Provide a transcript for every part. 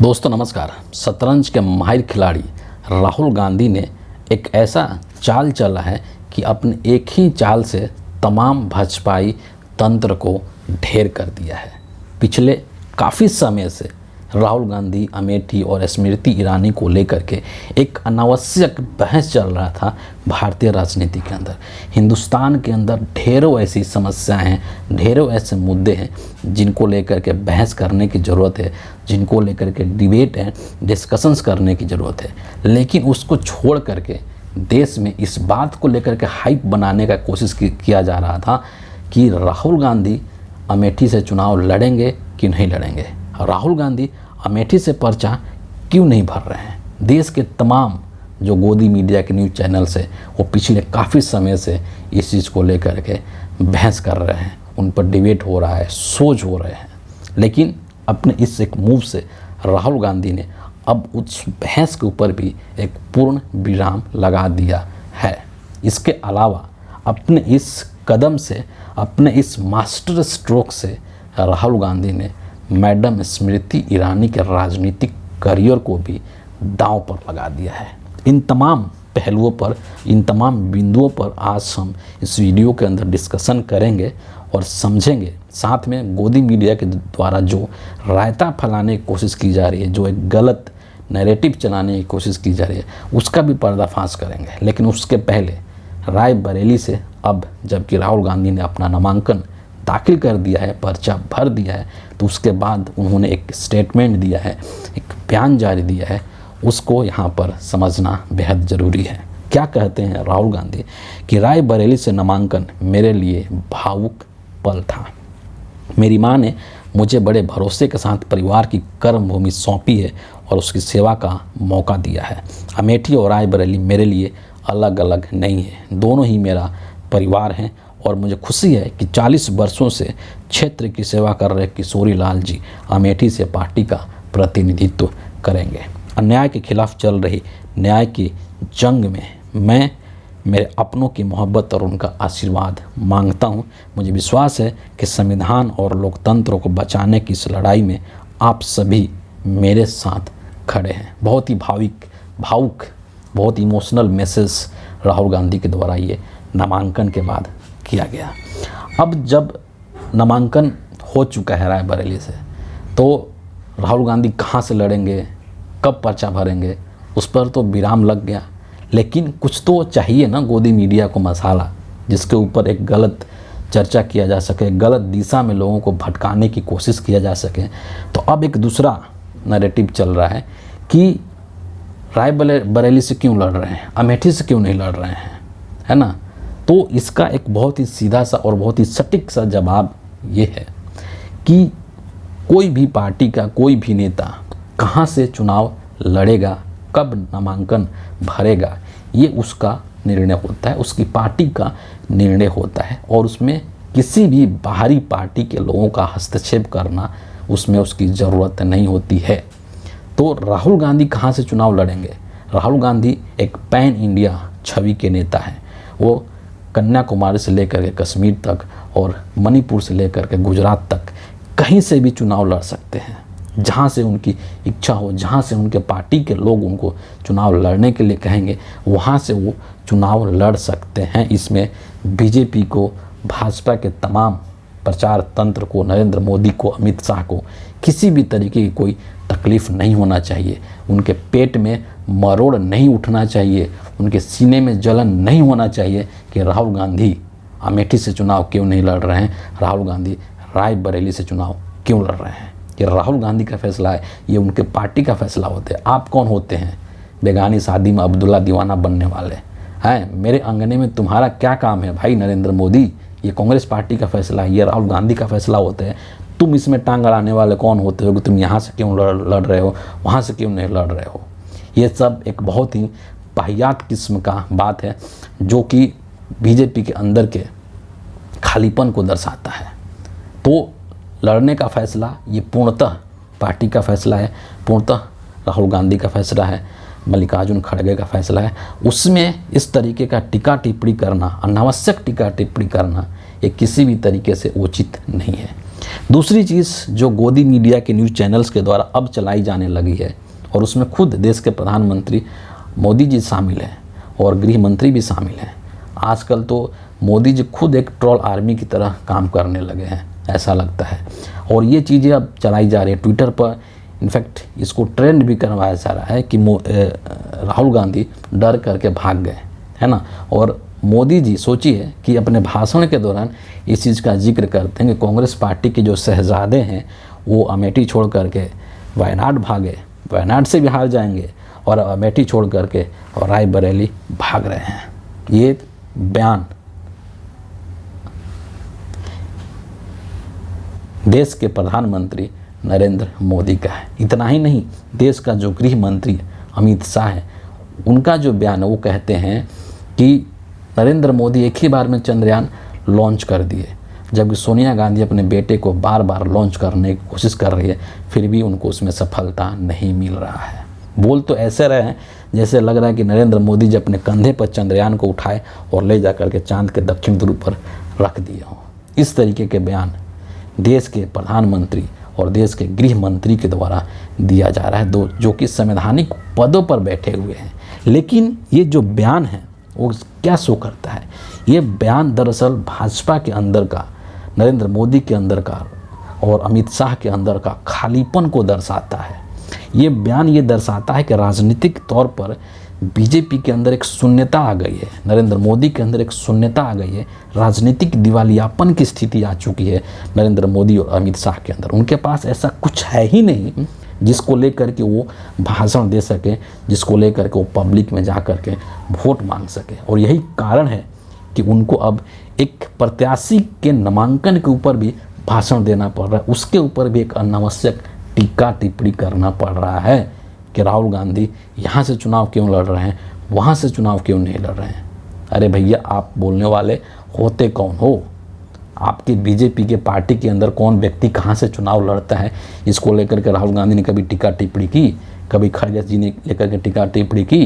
दोस्तों नमस्कार। शतरंज के माहिर खिलाड़ी राहुल गांधी ने एक ऐसा चाल चला है कि अपने एक ही चाल से तमाम भाजपाई तंत्र को ढेर कर दिया है। पिछले काफ़ी समय से राहुल गांधी अमेठी और स्मृति ईरानी को लेकर के एक अनावश्यक बहस चल रहा था भारतीय राजनीति के अंदर। हिंदुस्तान के अंदर ढेरों ऐसी समस्याएं हैं, ढेरों ऐसे मुद्दे हैं जिनको लेकर के बहस करने की ज़रूरत है, जिनको लेकर के डिबेट है, डिस्कशंस करने की ज़रूरत है। लेकिन उसको छोड़ करके देश में इस बात को लेकर के हाइप बनाने का कोशिश किया जा रहा था कि राहुल गांधी अमेठी से चुनाव लड़ेंगे कि नहीं लड़ेंगे, राहुल गांधी अमेठी से पर्चा क्यों नहीं भर रहे हैं। देश के तमाम जो गोदी मीडिया के न्यूज़ चैनल्स है वो पिछले काफ़ी समय से इस चीज़ को लेकर के बहस कर रहे हैं, उन पर डिबेट हो रहा है, सोच हो रहे हैं। लेकिन अपने इस एक मूव से राहुल गांधी ने अब उस बहस के ऊपर भी एक पूर्ण विराम लगा दिया है। इसके अलावा अपने इस कदम से, अपने इस मास्टर स्ट्रोक से राहुल गांधी ने मैडम स्मृति ईरानी के राजनीतिक करियर को भी दांव पर लगा दिया है। इन तमाम पहलुओं पर, इन तमाम बिंदुओं पर आज हम इस वीडियो के अंदर डिस्कशन करेंगे और समझेंगे। साथ में गोदी मीडिया के द्वारा जो रायता फैलाने की कोशिश की जा रही है, जो एक गलत नैरेटिव चलाने की कोशिश की जा रही है, उसका भी पर्दाफाश करेंगे। लेकिन उसके पहले रायबरेली से अब जबकि राहुल गांधी ने अपना नामांकन दाखिल कर दिया है, पर्चा भर दिया है, तो उसके बाद उन्होंने एक स्टेटमेंट दिया है, एक बयान जारी दिया है, उसको यहाँ पर समझना बेहद ज़रूरी है। क्या कहते हैं राहुल गांधी कि रायबरेली से नामांकन मेरे लिए भावुक पल था। मेरी माँ ने मुझे बड़े भरोसे के साथ परिवार की कर्मभूमि सौंपी है और उसकी सेवा का मौका दिया है। अमेठी और रायबरेली मेरे लिए अलग अलग नहीं है, दोनों ही मेरा परिवार हैं और मुझे खुशी है कि 40 वर्षों से क्षेत्र की सेवा कर रहे किशोरी लाल जी अमेठी से पार्टी का प्रतिनिधित्व करेंगे। अन्याय के खिलाफ चल रही न्याय की जंग में मैं मेरे अपनों की मोहब्बत और उनका आशीर्वाद मांगता हूं। मुझे विश्वास है कि संविधान और लोकतंत्र को बचाने की इस लड़ाई में आप सभी मेरे साथ खड़े हैं। बहुत ही भावुक बहुत इमोशनल मैसेज राहुल गांधी के द्वारा ये नामांकन के बाद किया गया। अब जब नामांकन हो चुका है रायबरेली से, तो राहुल गांधी कहाँ से लड़ेंगे, कब पर्चा भरेंगे, उस पर तो विराम लग गया। लेकिन कुछ तो चाहिए ना गोदी मीडिया को मसाला, जिसके ऊपर एक गलत चर्चा किया जा सके, गलत दिशा में लोगों को भटकाने की कोशिश किया जा सके। तो अब एक दूसरा नैरेटिव चल रहा है कि रायबरेली से क्यों लड़ रहे हैं, अमेठी से क्यों नहीं लड़ रहे हैं, है ना। तो इसका एक बहुत ही सीधा सा और बहुत ही सटीक सा जवाब ये है कि कोई भी पार्टी का कोई भी नेता कहाँ से चुनाव लड़ेगा, कब नामांकन भरेगा, ये उसका निर्णय होता है, उसकी पार्टी का निर्णय होता है। और उसमें किसी भी बाहरी पार्टी के लोगों का हस्तक्षेप करना उसमें उसकी ज़रूरत नहीं होती है। तो राहुल गांधी कहाँ से चुनाव लड़ेंगे। राहुल गांधी एक पैन इंडिया छवि के नेता हैं। वो कन्याकुमारी से लेकर के कश्मीर तक और मणिपुर से लेकर के गुजरात तक कहीं से भी चुनाव लड़ सकते हैं। जहां से उनकी इच्छा हो, जहां से उनके पार्टी के लोग उनको चुनाव लड़ने के लिए कहेंगे, वहां से वो चुनाव लड़ सकते हैं। इसमें बीजेपी को, भाजपा के तमाम प्रचार तंत्र को, नरेंद्र मोदी को, अमित शाह को किसी भी तरीके की कोई तकलीफ़ नहीं होना चाहिए। उनके पेट में मरोड़ नहीं उठना चाहिए, उनके सीने में जलन नहीं होना चाहिए कि राहुल गांधी अमेठी से चुनाव क्यों नहीं लड़ रहे हैं, राहुल गांधी रायबरेली से चुनाव क्यों लड़ रहे हैं। ये राहुल गांधी का फैसला है, ये उनके पार्टी का फैसला होता है। आप कौन होते हैं बेगानी शादी में अब्दुल्ला दीवाना बनने वाले हैं। मेरे अंगने में तुम्हारा क्या काम है भाई नरेंद्र मोदी। ये कांग्रेस पार्टी का फैसला है, ये राहुल गांधी का फैसला होता है। तुम इसमें टांग अड़ाने वाले कौन होते हो कि तुम यहाँ से क्यों लड़ रहे हो, वहाँ से क्यों नहीं लड़ रहे हो। ये सब एक बहुत ही वाहियात किस्म का बात है जो कि बीजेपी के अंदर के खालीपन को दर्शाता है। तो लड़ने का फैसला ये पूर्णतः पार्टी का फैसला है, पूर्णतः राहुल गांधी का फैसला है, मल्लिकार्जुन खड़गे का फैसला है। उसमें इस तरीके का टीका टिप्पणी करना, अनावश्यक टीका टिप्पणी करना, ये किसी भी तरीके से उचित नहीं है। दूसरी चीज़ जो गोदी मीडिया के न्यूज़ चैनल्स के द्वारा अब चलाई जाने लगी है, और उसमें खुद देश के प्रधानमंत्री मोदी जी शामिल हैं और गृह मंत्री भी शामिल हैं। आजकल तो मोदी जी खुद एक ट्रोल आर्मी की तरह काम करने लगे हैं, ऐसा लगता है। और ये चीज़ें अब चलाई जा रही है ट्विटर पर। इनफैक्ट इसको ट्रेंड भी करवाया जा रहा है कि राहुल गांधी डर करके भाग गए, है ना। और मोदी जी सोचिए कि अपने भाषण के दौरान इस चीज़ का जिक्र करते हैं कि कांग्रेस पार्टी के जो शहजादे हैं वो अमेठी छोड़ करके वायनाड भागे, वायनाड से भी हार जाएंगे, और अमेठी छोड़ करके और रायबरेली भाग रहे हैं। ये बयान देश के प्रधानमंत्री नरेंद्र मोदी का है। इतना ही नहीं, देश का जो गृह मंत्री अमित शाह है, उनका जो बयान है वो कहते हैं कि नरेंद्र मोदी एक ही बार में चंद्रयान लॉन्च कर दिए, जबकि सोनिया गांधी अपने बेटे को बार बार लॉन्च करने की कोशिश कर रही है, फिर भी उनको उसमें सफलता नहीं मिल रहा है। बोल तो ऐसे रहे हैं जैसे लग रहा है कि नरेंद्र मोदी जी अपने कंधे पर चंद्रयान को उठाए और ले जा करके चांद के दक्षिण ध्रुव पर रख दिए हों। इस तरीके के बयान देश के प्रधानमंत्री और देश के गृह मंत्री के द्वारा दिया जा रहा है, जो कि संवैधानिक पदों पर बैठे हुए हैं। लेकिन ये जो बयान है वो क्या शो करता है? ये बयान दरअसल भाजपा के अंदर का, नरेंद्र मोदी के अंदर का और अमित शाह के अंदर का खालीपन को दर्शाता है। ये बयान ये दर्शाता है कि राजनीतिक तौर पर बीजेपी के अंदर एक शून्यता आ गई है, नरेंद्र मोदी के अंदर एक शून्यता आ गई है, राजनीतिक दिवालियापन की स्थिति आ चुकी है नरेंद्र मोदी और अमित शाह के अंदर। उनके पास ऐसा कुछ है ही नहीं जिसको लेकर के वो भाषण दे सके, जिसको लेकर के वो पब्लिक में जा कर के वोट मांग सके। और यही कारण है कि उनको अब एक प्रत्याशी के नामांकन के ऊपर भी भाषण देना पड़ रहा है, उसके ऊपर भी एक अनावश्यक टीका टिप्पणी करना पड़ रहा है कि राहुल गांधी यहाँ से चुनाव क्यों लड़ रहे हैं, वहाँ से चुनाव क्यों नहीं लड़ रहे हैं। अरे भैया, आप बोलने वाले होते कौन हो? आपके बीजेपी के पार्टी के अंदर कौन व्यक्ति कहाँ से चुनाव लड़ता है, इसको लेकर के राहुल गांधी ने कभी टीका टिप्पणी की? कभी खड़गे जी ने लेकर के टीका टिप्पणी की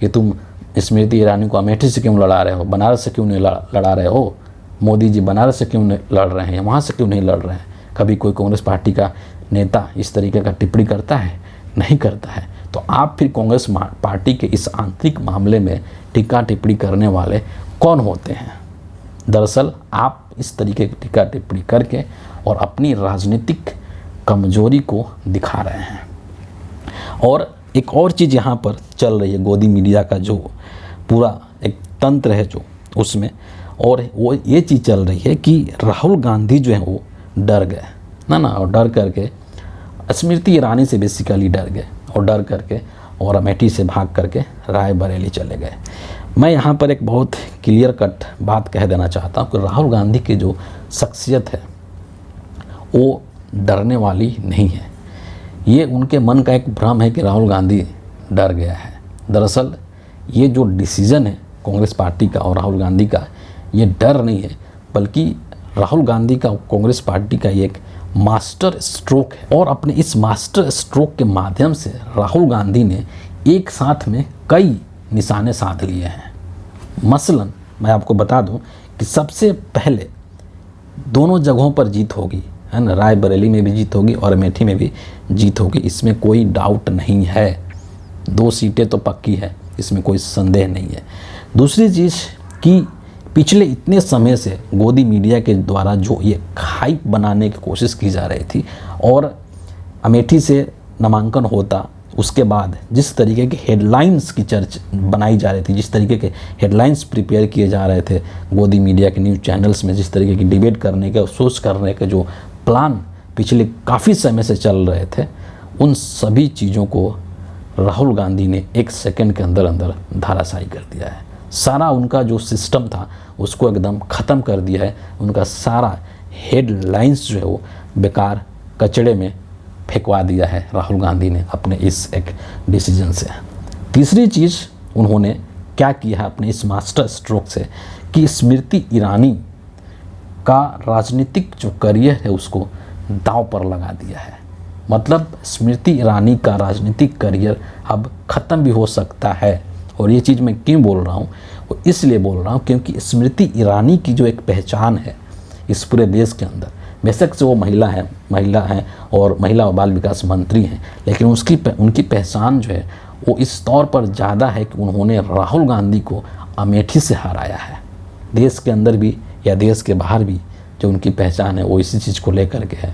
कि तुम स्मृति ईरानी को अमेठी से क्यों लड़ा रहे हो, बनारस से क्यों नहीं लड़ा रहे हो? मोदी जी बनारस से क्यों नहीं लड़ रहे हैं, वहाँ से क्यों नहीं लड़ रहे हैं? कभी कोई कांग्रेस पार्टी का नेता इस तरीके का टिप्पणी करता है? नहीं करता है। तो आप फिर कांग्रेस पार्टी के इस आंतरिक मामले में टीका टिप्पणी करने वाले कौन होते हैं? दरअसल आप इस तरीके की टीका टिप्पणी करके और अपनी राजनीतिक कमजोरी को दिखा रहे हैं। और एक और चीज़ यहाँ पर चल रही है, गोदी मीडिया का जो पूरा एक तंत्र है जो उसमें, और वो ये चीज़ चल रही है कि राहुल गांधी जो है वो डर गए ना, और डर करके स्मृति ईरानी से बेसिकली डर गए, और डर करके और अमेठी से भाग करके रायबरेली चले गए। मैं यहाँ पर एक बहुत क्लियर कट बात कह देना चाहता हूँ कि राहुल गांधी की जो शख्सियत है वो डरने वाली नहीं है। ये उनके मन का एक भ्रम है कि राहुल गांधी डर गया है। दरअसल ये जो डिसीज़न है कांग्रेस पार्टी का और राहुल गांधी का, ये डर नहीं है, बल्कि राहुल गांधी का कांग्रेस पार्टी का ये एक मास्टर स्ट्रोक है। और अपने इस मास्टर स्ट्रोक के माध्यम से राहुल गांधी ने एक साथ में कई निशाने साध लिए हैं। मसलन मैं आपको बता दूं कि सबसे पहले दोनों जगहों पर जीत होगी, है ना। रायबरेली में भी जीत होगी और अमेठी में भी जीत होगी, इसमें कोई डाउट नहीं है। 2 सीटें तो पक्की है, इसमें कोई संदेह नहीं है। दूसरी चीज़ कि पिछले इतने समय से गोदी मीडिया के द्वारा जो ये हाइप बनाने की कोशिश की जा रही थी, और अमेठी से नामांकन होता उसके बाद जिस तरीके की हेडलाइंस की चर्चा बनाई जा रही थी, जिस तरीके के हेडलाइंस प्रिपेयर किए जा रहे थे गोदी मीडिया के न्यूज़ चैनल्स में, जिस तरीके की डिबेट करने के, सोच करने के जो प्लान पिछले काफ़ी समय से चल रहे थे, उन सभी चीज़ों को राहुल गांधी ने 1 सेकंड के अंदर अंदर धाराशाही कर दिया है। सारा उनका जो सिस्टम था उसको एकदम ख़त्म कर दिया है। उनका सारा हेडलाइंस जो है वो बेकार कचड़े में फेंकवा दिया है राहुल गांधी ने अपने इस एक डिसीजन से। तीसरी चीज़ उन्होंने क्या किया है अपने इस मास्टर स्ट्रोक से कि स्मृति ईरानी का राजनीतिक जो करियर है उसको दांव पर लगा दिया है। मतलब स्मृति ईरानी का राजनीतिक करियर अब ख़त्म भी हो सकता है। और ये चीज़ मैं क्यों बोल रहा हूँ, वो इसलिए बोल रहा हूँ क्योंकि स्मृति ईरानी की जो एक पहचान है इस पूरे देश के अंदर, बेशक से वो महिला हैं और महिला और बाल विकास मंत्री हैं, लेकिन उनकी पहचान जो है वो इस तौर पर ज़्यादा है कि उन्होंने राहुल गांधी को अमेठी से हराया है। देश के अंदर भी या देश के बाहर भी जो उनकी पहचान है वो इसी चीज़ को लेकर के है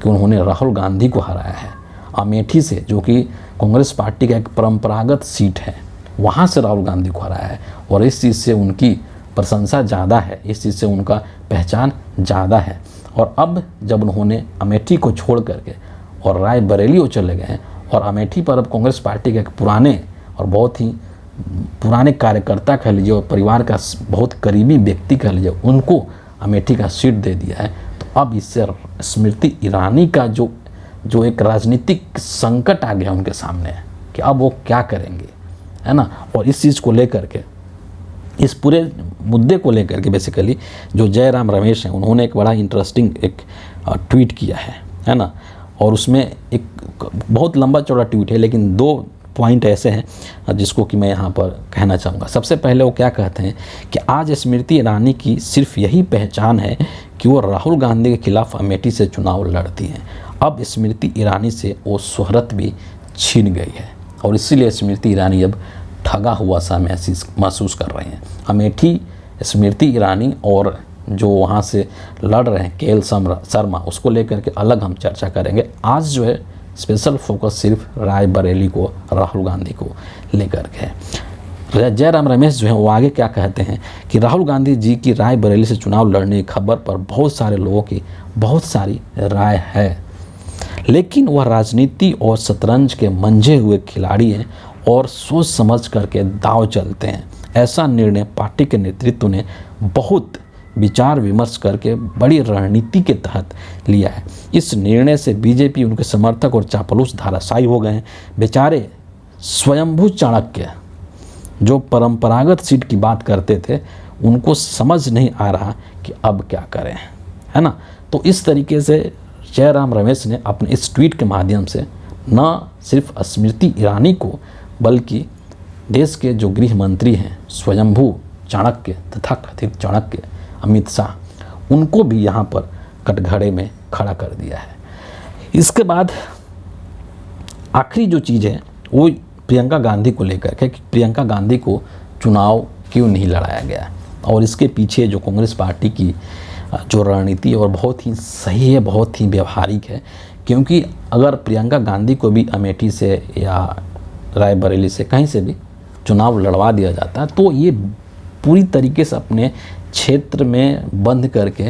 कि उन्होंने राहुल गांधी को हराया है अमेठी से, जो कि कांग्रेस पार्टी का एक परंपरागत सीट है, वहाँ से राहुल गांधी को हराया है। और इस चीज़ से उनकी प्रशंसा ज़्यादा है, इस चीज़ से उनका पहचान ज़्यादा है। और अब जब उन्होंने अमेठी को छोड़ करके और रायबरेली वो चले गए हैं और अमेठी पर अब कांग्रेस पार्टी के एक पुराने और बहुत ही पुराने कार्यकर्ता कह लीजिए और परिवार का बहुत करीबी व्यक्ति कह लीजिए, उनको अमेठी का सीट दे दिया है, तो अब इससे स्मृति ईरानी का जो एक राजनीतिक संकट आ गया उनके सामने कि अब वो क्या करेंगे, है ना। और इस चीज़ को लेकर के, इस पूरे मुद्दे को लेकर के बेसिकली जो जयराम रमेश हैं उन्होंने एक बड़ा इंटरेस्टिंग एक ट्वीट किया है ना। और उसमें एक बहुत लंबा चौड़ा ट्वीट है, लेकिन 2 पॉइंट ऐसे हैं जिसको कि मैं यहाँ पर कहना चाहूँगा। सबसे पहले वो क्या कहते हैं कि आज स्मृति ईरानी की सिर्फ यही पहचान है कि वो राहुल गांधी के खिलाफ अमेठी से चुनाव लड़ती हैं। अब स्मृति ईरानी से वो शोहरत भी छीन गई है और इसीलिए स्मृति ईरानी अब ठगा हुआ सा महसूस कर रहे हैं। अमेठी स्मृति ईरानी और जो वहाँ से लड़ रहे हैं केएल शर्मा, उसको लेकर के अलग हम चर्चा करेंगे। आज जो है स्पेशल फोकस सिर्फ रायबरेली को, राहुल गांधी को लेकर के है। जयराम रमेश जो है वो आगे क्या कहते हैं कि राहुल गांधी जी की रायबरेली से चुनाव लड़ने की खबर पर बहुत सारे लोगों की बहुत सारी राय है, लेकिन वह राजनीति और शतरंज के मंझे हुए खिलाड़ी हैं और सोच समझ करके दांव चलते हैं। ऐसा निर्णय पार्टी के नेतृत्व ने बहुत विचार विमर्श करके बड़ी रणनीति के तहत लिया है। इस निर्णय से बीजेपी, उनके समर्थक और चापलूस धाराशायी हो गए हैं। बेचारे स्वयंभू चाणक्य जो परंपरागत सीट की बात करते थे, उनको समझ नहीं आ रहा कि अब क्या करें, है ना। तो इस तरीके से जयराम रमेश ने अपने इस ट्वीट के माध्यम से न सिर्फ स्मृति ईरानी को बल्कि देश के जो गृह मंत्री हैं स्वयंभू चाणक्य तथा कथित चाणक्य अमित शाह, उनको भी यहाँ पर कटघरे में खड़ा कर दिया है। इसके बाद आखिरी जो चीज़ है वो प्रियंका गांधी को लेकर के कि प्रियंका गांधी को चुनाव क्यों नहीं लड़ाया गया, और इसके पीछे जो कांग्रेस पार्टी की जो रणनीति और बहुत ही सही है, बहुत ही व्यवहारिक है। क्योंकि अगर प्रियंका गांधी को भी अमेठी से या रायबरेली से कहीं से भी चुनाव लड़वा दिया जाता है तो ये पूरी तरीके से अपने क्षेत्र में बंद करके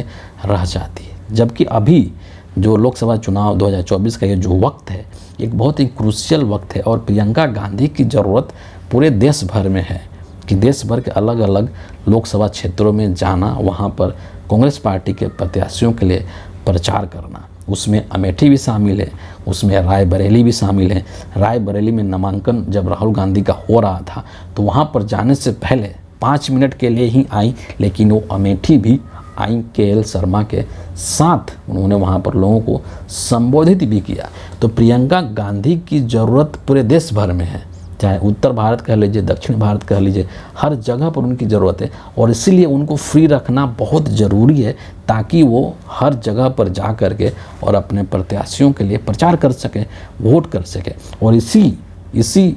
रह जाती है। जबकि अभी जो लोकसभा चुनाव 2024 का ये जो वक्त है, एक बहुत ही क्रूशियल वक्त है और प्रियंका गांधी की ज़रूरत पूरे देश भर में है कि देश भर के अलग अलग लोकसभा क्षेत्रों में जाना, वहाँ पर कांग्रेस पार्टी के प्रत्याशियों के लिए प्रचार करना। उसमें अमेठी भी शामिल है, उसमें रायबरेली भी शामिल है। रायबरेली में नामांकन जब राहुल गांधी का हो रहा था तो वहाँ पर जाने से पहले 5 मिनट के लिए ही आई, लेकिन वो अमेठी भी आई केएल शर्मा के साथ, उन्होंने वहाँ पर लोगों को संबोधित भी किया। तो प्रियंका गांधी की ज़रूरत पूरे देश भर में है, चाहे उत्तर भारत कह लीजिए, दक्षिण भारत कह लीजिए, हर जगह पर उनकी ज़रूरत है। और इसीलिए उनको फ्री रखना बहुत ज़रूरी है ताकि वो हर जगह पर जा कर के और अपने प्रत्याशियों के लिए प्रचार कर सकें, वोट कर सकें। और इसी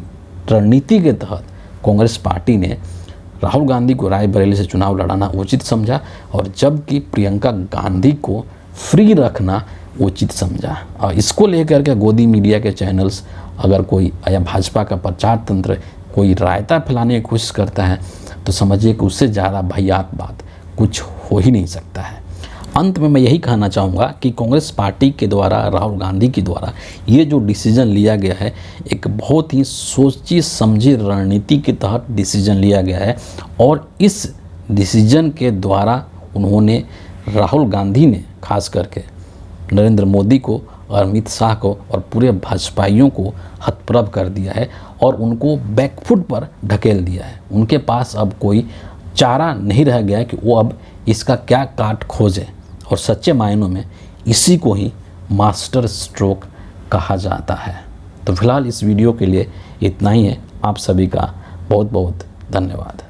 रणनीति के तहत कांग्रेस पार्टी ने राहुल गांधी को रायबरेली से चुनाव लड़ाना उचित समझा और जबकि प्रियंका गांधी को फ्री रखना उचित समझा। और इसको लेकर के गोदी मीडिया के चैनल्स अगर कोई या भाजपा का प्रचार तंत्र कोई रायता फैलाने की कोशिश करता है तो समझिए कि उससे ज़्यादा भयानक बात कुछ हो ही नहीं सकता है। अंत में मैं यही कहना चाहूँगा कि कांग्रेस पार्टी के द्वारा, राहुल गांधी के द्वारा ये जो डिसीजन लिया गया है, एक बहुत ही सोची समझी रणनीति के तहत डिसीजन लिया गया है। और इस डिसीजन के द्वारा उन्होंने, राहुल गांधी ने खास करके नरेंद्र मोदी को और अमित शाह को और पूरे भाजपाइयों को हतप्रभ कर दिया है और उनको बैकफुट पर ढकेल दिया है। उनके पास अब कोई चारा नहीं रह गया कि वो अब इसका क्या काट खोजें, और सच्चे मायनों में इसी को ही मास्टर स्ट्रोक कहा जाता है। तो फिलहाल इस वीडियो के लिए इतना ही है। आप सभी का बहुत बहुत धन्यवाद।